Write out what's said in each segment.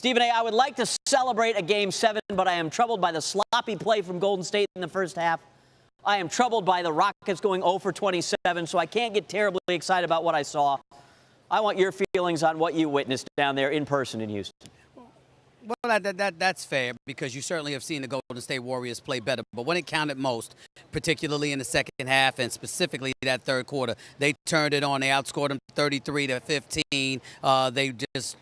Stephen A., I would like to celebrate a Game 7, but I am troubled by the sloppy play from Golden State in the first half. I am troubled by the Rockets going 0 for 27, so I can't get terribly excited about what I saw. I want your feelings on what you witnessed down there in person in Houston. Well, that's fair because you certainly have seen the Golden State Warriors play better. But when it counted most, particularly in the second half and specifically that third quarter, they turned it on. They outscored them 33-15.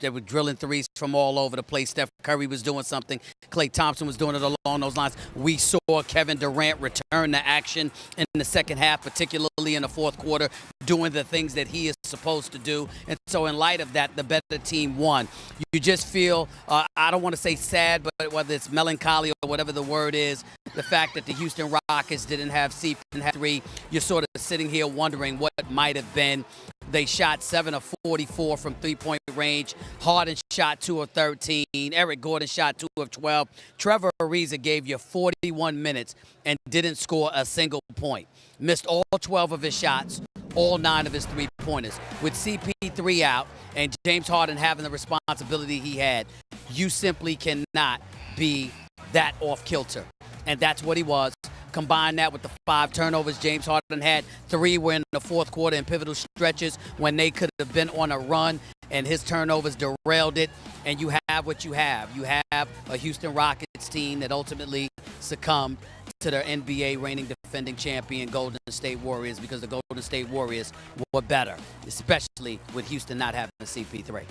They were drilling threes from all over the place. Steph Curry was doing something. Klay Thompson was doing it along those lines. We saw Kevin Durant return to action in the second half, particularly in the fourth quarter, doing the things that he is supposed to do. And so in light of that, the better team won. You just feel, I don't want to say sad, but whether it's melancholy or whatever the word is, the fact that the Houston Rockets didn't have CP3, you're sort of sitting here wondering what might have been. They shot 7 of 44 from three-point range. Harden shot 2 of 13. Eric Gordon shot 2 of 12. Trevor Ariza gave you 41 minutes and didn't score a single point. Missed all 12 of his shots, all 9 of his three-pointers. With CP3 out and James Harden having the responsibility he had, you simply cannot be that off-kilter. And that's what he was. Combine that with the 5 turnovers James Harden had. 3 were in the fourth quarter in pivotal stretches when they could have been on a run, and his turnovers derailed it. And you have what you have. You have a Houston Rockets team that ultimately succumbed to their NBA reigning defending champion Golden State Warriors because the Golden State Warriors were better, especially with Houston not having a CP3.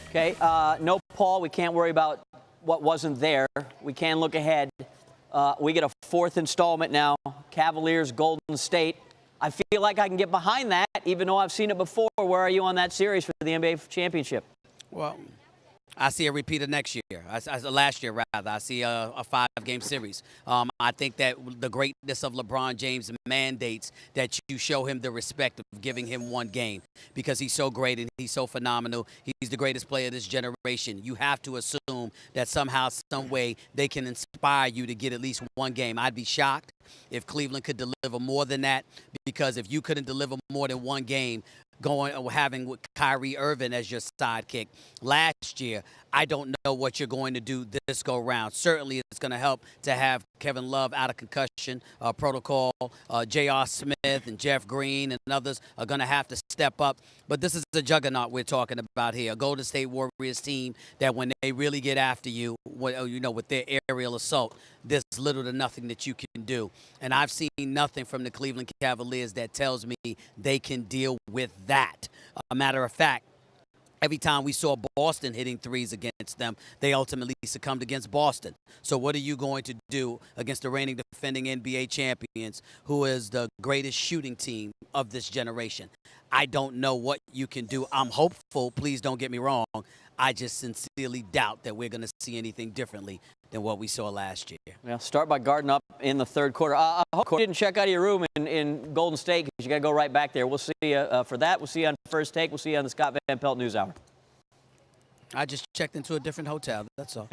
Okay, no, Paul, we can't worry about what wasn't there. We can look ahead. We get a 4th installment now, Cavaliers, Golden State. I feel like I can get behind that, even though I've seen it before. Where are you on that series for the NBA championship? Well, I see a repeat of next year. Last year, rather. I see a 5-game series. I think that the greatness of LeBron James mandates that you show him the respect of giving him 1 game because he's so great and he's so phenomenal. He's the greatest player of this generation. You have to assume that somehow, some way, they can inspire you to get at least 1 game. I'd be shocked if Cleveland could deliver more than that because if you couldn't deliver more than 1 game, having with Kyrie Irving as your sidekick last year, I don't know what you're going to do this go round. Certainly, it's going to help to have Kevin Love out of concussion protocol. J.R. Smith and Jeff Green and others are going to have to step up. But this is a juggernaut we're talking about here, a Golden State Warriors team that when they really get after you, with their aerial assault, there's little to nothing that you can do. And I've seen nothing from the Cleveland Cavaliers that tells me they can deal with that. A matter of fact, every time we saw Boston hitting threes against them, they ultimately succumbed against Boston. So what are you going to do against the reigning defending NBA champions, who is the greatest shooting team of this generation? I don't know what you can do. I'm hopeful. Please don't get me wrong. I just sincerely doubt that we're going to see anything differently than what we saw last year. Well, start by guarding up in the third quarter. I hope you didn't check out of your room in Golden State because you got to go right back there. We'll see you for that. We'll see you on First Take. We'll see you on the Scott Van Pelt News Hour. I just checked into a different hotel. That's all.